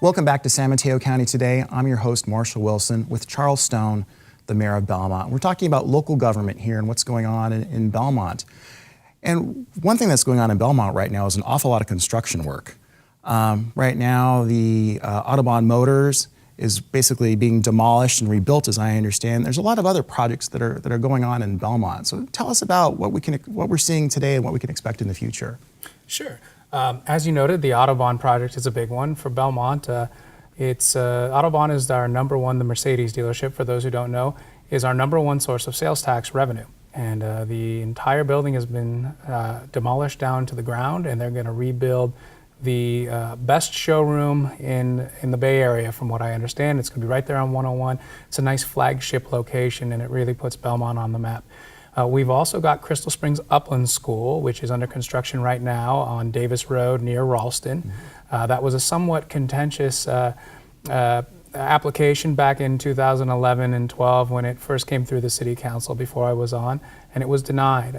Welcome back to San Mateo County Today. I'm your host, Marshall Wilson, with Charles Stone, the mayor of Belmont. We're talking about local government here and what's going on in Belmont. And one thing that's going on in Belmont right now is an awful lot of construction work. Right now, the Audubon Motors is basically being demolished and rebuilt, as I understand. There's a lot of other projects that are going on in Belmont. So tell us about what we're seeing today and what we can expect in the future. Sure. As you noted, the Audubon project is a big one for Belmont. Audubon is our number one, the Mercedes dealership, for those who don't know, is our number one source of sales tax revenue. And the entire building has been demolished down to the ground, and they're going to rebuild the best showroom in the Bay Area, from what I understand. It's going to be right there on 101. It's a nice flagship location, and it really puts Belmont on the map. We've also got Crystal Springs Upland School, which is under construction right now on Davis Road near Ralston. Mm-hmm. That was a somewhat contentious application back in 2011 and 12 when it first came through the city council before I was on, and it was denied.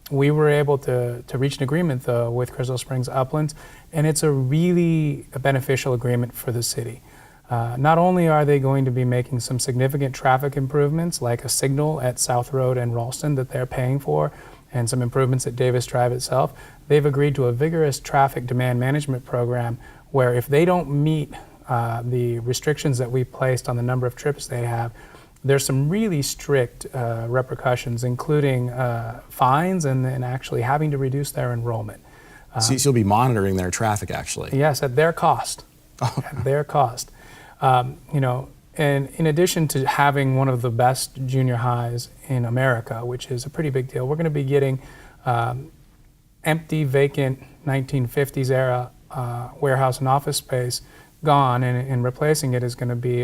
We were able to reach an agreement, though, with Crystal Springs Uplands, and it's a really beneficial agreement for the city. Not only are they going to be making some significant traffic improvements, like a signal at South Road and Ralston that they're paying for, and some improvements at Davis Drive itself, they've agreed to a vigorous traffic demand management program where if they don't meet the restrictions that we placed on the number of trips they have, there's some really strict repercussions, including fines and actually having to reduce their enrollment. So you'll be monitoring their traffic, actually? Yes, at their cost. At their cost. And in addition to having one of the best junior highs in America, which is a pretty big deal, we're going to be getting empty, vacant 1950s era warehouse and office space gone, and replacing it is going to be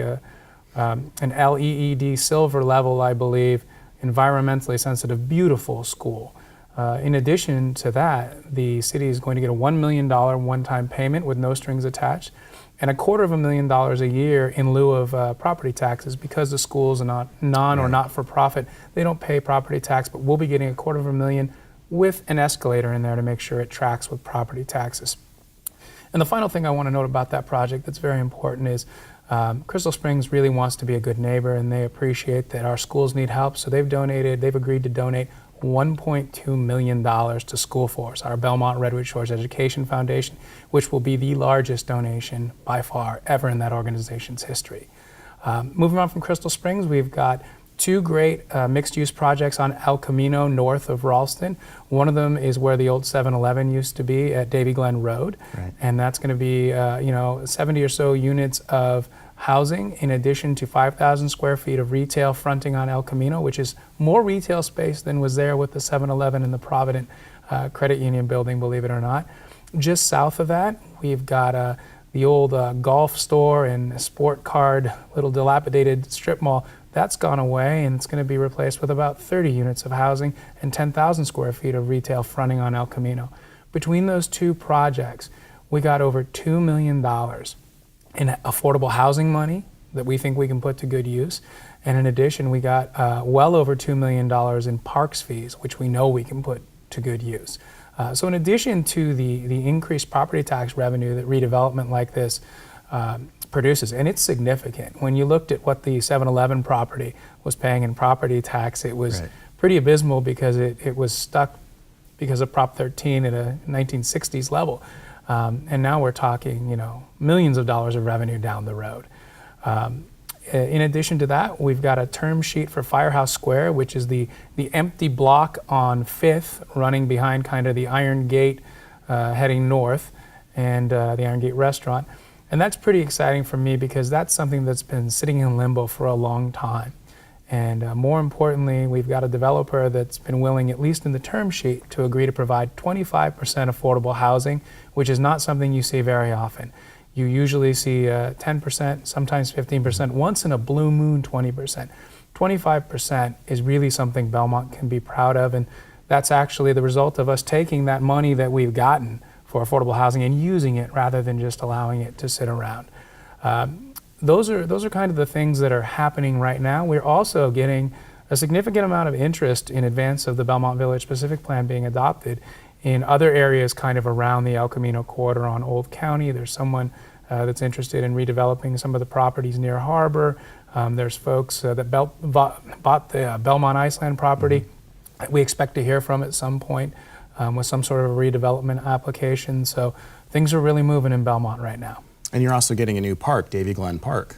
an LEED silver level, I believe, environmentally sensitive, beautiful school. In addition to that, the city is going to get a $1 million one-time payment with no strings attached, and $250,000 a year in lieu of property taxes, because the schools are not or not-for-profit. They don't pay property tax, but we'll be getting $250,000 with an escalator in there to make sure it tracks with property taxes. And the final thing I want to note about that project that's very important is Crystal Springs really wants to be a good neighbor, and they appreciate that our schools need help, so they've agreed to donate $1.2 million to School Force, our Belmont Redwood Shores Education Foundation, which will be the largest donation by far ever in that organization's history. Moving on from Crystal Springs, we've got two great mixed-use projects on El Camino north of Ralston. One of them is where the old 7-Eleven used to be at Davy Glen Road, right. And that's going to be 70 or so units of housing, in addition to 5,000 square feet of retail fronting on El Camino, which is more retail space than was there with the 7-Eleven and the Provident Credit Union building, believe it or not. Just south of that, we've got the old golf store and sport card, little dilapidated strip mall. That's gone away, and it's going to be replaced with about 30 units of housing and 10,000 square feet of retail fronting on El Camino. Between those two projects, we got over $2 million in affordable housing money that we think we can put to good use. And in addition, we got well over $2 million in parks fees, which we know we can put to good use. So in addition to the increased property tax revenue that redevelopment like this produces, and it's significant. When you looked at what the 7-Eleven property was paying in property tax, it was pretty abysmal, because it was stuck because of Prop 13 at a 1960s level. And now we're talking, millions of dollars of revenue down the road. In addition to that, we've got a term sheet for Firehouse Square, which is the empty block on 5th, running behind kind of the Iron Gate heading north, and the Iron Gate restaurant. And that's pretty exciting for me, because that's something that's been sitting in limbo for a long time. And more importantly, we've got a developer that's been willing, at least in the term sheet, to agree to provide 25% affordable housing, which is not something you see very often. You usually see 10%, sometimes 15%, once in a blue moon 20%. 25% is really something Belmont can be proud of, and that's actually the result of us taking that money that we've gotten for affordable housing and using it rather than just allowing it to sit around. Those are kind of the things that are happening right now. We're also getting a significant amount of interest in advance of the Belmont Village Specific Plan being adopted in other areas kind of around the El Camino corridor on Old County. There's someone that's interested in redeveloping some of the properties near Harbor. There's folks that bought the Belmont Iceland property. We expect to hear from at some point with some sort of a redevelopment application. So things are really moving in Belmont right now. And you're also getting a new park, Davy Glen Park.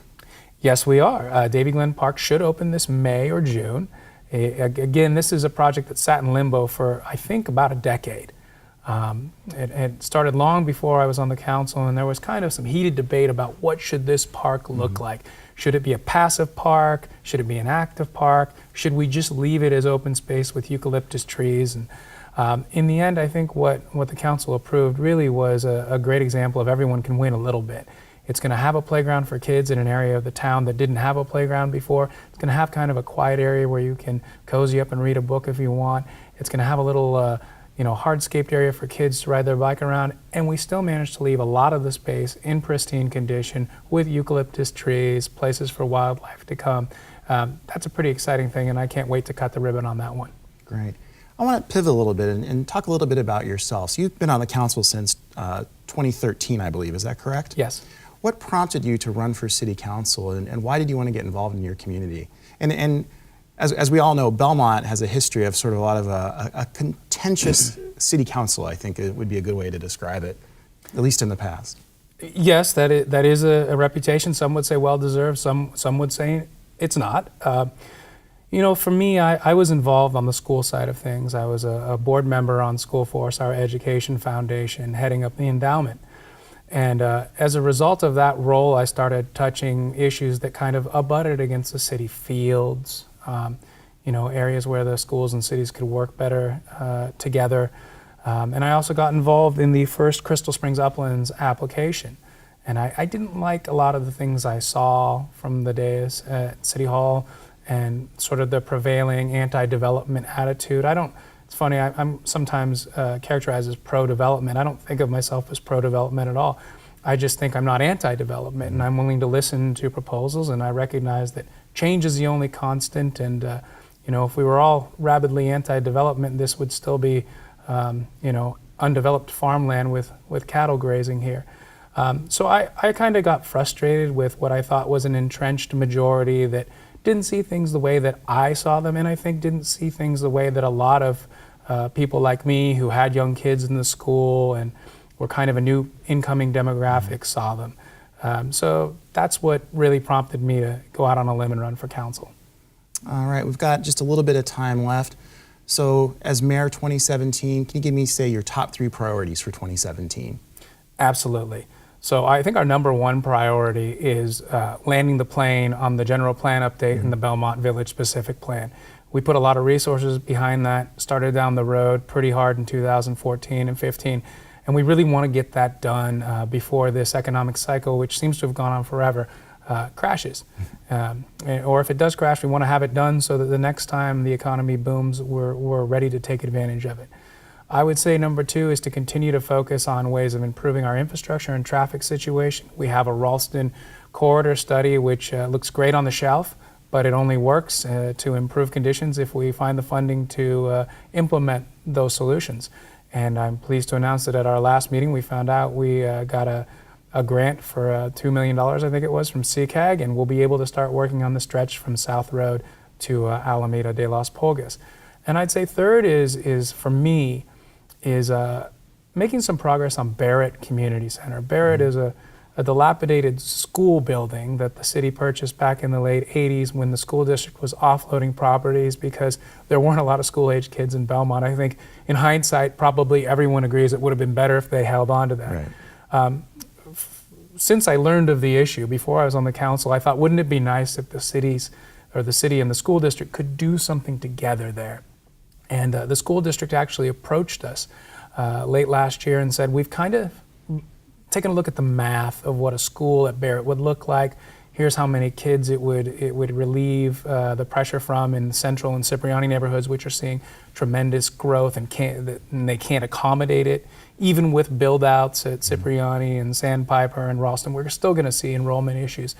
Yes, we are. Davy Glen Park should open this May or June. Again, this is a project that sat in limbo for, I think, about a decade. It started long before I was on the council, and there was kind of some heated debate about what should this park look like. Should it be a passive park? Should it be an active park? Should we just leave it as open space with eucalyptus trees? And in the end, I think what the council approved really was a great example of everyone can win a little bit. It's going to have a playground for kids in an area of the town that didn't have a playground before. It's going to have kind of a quiet area where you can cozy up and read a book if you want. It's going to have a little hardscaped area for kids to ride their bike around, and we still managed to leave a lot of the space in pristine condition with eucalyptus trees, places for wildlife to come. That's a pretty exciting thing, and I can't wait to cut the ribbon on that one. Great. I want to pivot a little bit and talk a little bit about yourself. So you've been on the council since 2013, I believe. Is that correct? Yes. What prompted you to run for city council, and why did you want to get involved in your community? And as we all know, Belmont has a history of sort of a lot of a contentious city council, I think it would be a good way to describe it, at least in the past. Yes, that is a reputation. Some would say well-deserved, some would say it's not. For me, I was involved on the school side of things. I was a board member on School Force, our education foundation, heading up the endowment. And as a result of that role, I started touching issues that kind of abutted against the city: fields, areas where the schools and cities could work better together. And I also got involved in the first Crystal Springs Uplands application. And I didn't like a lot of the things I saw from the days at City Hall and sort of the prevailing anti-development attitude. It's funny, I'm sometimes characterized as pro-development. I don't think of myself as pro-development at all. I just think I'm not anti-development, and I'm willing to listen to proposals, and I recognize that change is the only constant, and if we were all rabidly anti-development, this would still be undeveloped farmland with cattle grazing here. So I kind of got frustrated with what I thought was an entrenched majority that didn't see things the way that I saw them, and I think didn't see things the way that a lot of people like me who had young kids in the school and were kind of a new incoming demographic saw them. So that's what really prompted me to go out on a limb and run for council. All right, we've got just a little bit of time left. So as mayor 2017, can you give me, say, your top 3 priorities for 2017? Absolutely. So I think our number one priority is landing the plane on the general plan update and the Belmont Village specific plan. We put a lot of resources behind that, started down the road pretty hard in 2014 and 15, and we really want to get that done before this economic cycle, which seems to have gone on forever, crashes. Or if it does crash, we want to have it done so that the next time the economy booms, we're ready to take advantage of it. I would say number 2 is to continue to focus on ways of improving our infrastructure and traffic situation. We have a Ralston corridor study which looks great on the shelf, but it only works to improve conditions if we find the funding to implement those solutions. And I'm pleased to announce that at our last meeting we found out we got a grant for $2 million, I think it was, from CCAG, and we'll be able to start working on the stretch from South Road to Alameda de Las Pulgas. And I'd say third is for me, is making some progress on Barrett Community Center. Barrett is a dilapidated school building that the city purchased back in the late 80s when the school district was offloading properties because there weren't a lot of school-age kids in Belmont. I think in hindsight, probably everyone agrees it would have been better if they held on to that. Right. Since I learned of the issue, before I was on the council, I thought, wouldn't it be nice if the city and the school district could do something together there? And the school district actually approached us late last year and said, we've kind of taken a look at the math of what a school at Barrett would look like. Here's how many kids it would relieve the pressure from in the Central and Cipriani neighborhoods, which are seeing tremendous growth and they can't accommodate it. Even with build-outs at Cipriani and Sandpiper and Ralston, we're still going to see enrollment issues.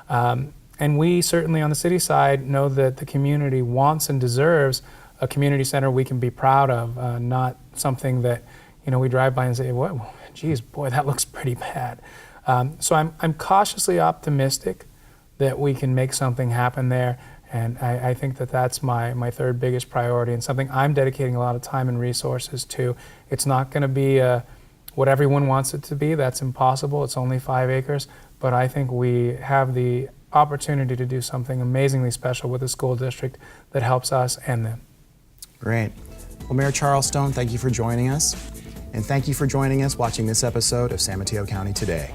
And we certainly on the city side know that the community wants and deserves a community center we can be proud of, not something that we drive by and say, "What? Geez, boy, that looks pretty bad." So I'm cautiously optimistic that we can make something happen there. And I think that that's my third biggest priority, and something I'm dedicating a lot of time and resources to. It's not going to be what everyone wants it to be. That's impossible. It's only 5 acres. But I think we have the opportunity to do something amazingly special with a school district that helps us and them. Great. Well, Mayor Charles Stone, thank you for joining us. And thank you for joining us watching this episode of San Mateo County Today.